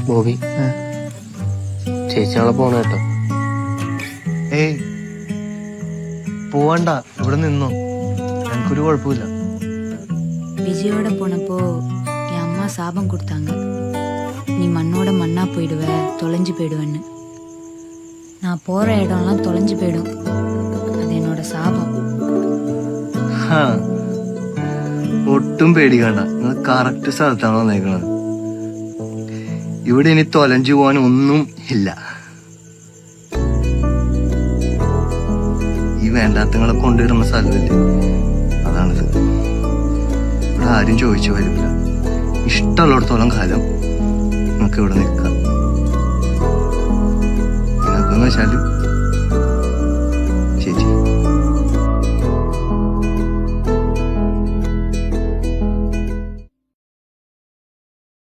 ബോബി ചേച്ചി നാളെ പോണ കേട്ടോ. ഏയ് പോവണ്ട, ഇവിടെ നിന്നോ, എനിക്കൊരു കുഴപ്പമില്ല. விஜயோட போனப்போ என் அம்மா சாபம் கொடுத்தாங்க, நீ மண்ணோட மண்ணா போயிடுவ, தொலைஞ்சு போயிடுவேன்னு. நான் போற இடம்லாம் தொலைஞ்சு போயிடும், அது என்னோட சாபம். ഒട്ടും പേടിക്കണ്ട, നിങ്ങൾ കറക്റ്റ് സ്ഥലത്താണ് വന്നേക്കണത്. ഇവിടെ ഇനി തൊലഞ്ചു പോകാൻ ഒന്നും ഇല്ല. ഈ വേണ്ടാത്തങ്ങളെ കൊണ്ടുവരുന്ന സ്ഥലമില്ലേ, അതാണിത്. ഇവിടെ ആരും ചോദിച്ചു വരില്ല. ഇഷ്ടമുള്ളിടത്തോളം കാലം നിങ്ങൾക്ക് ഇവിടെ നിൽക്കാം. നിങ്ങൾക്കെന്ന് വെച്ചാല്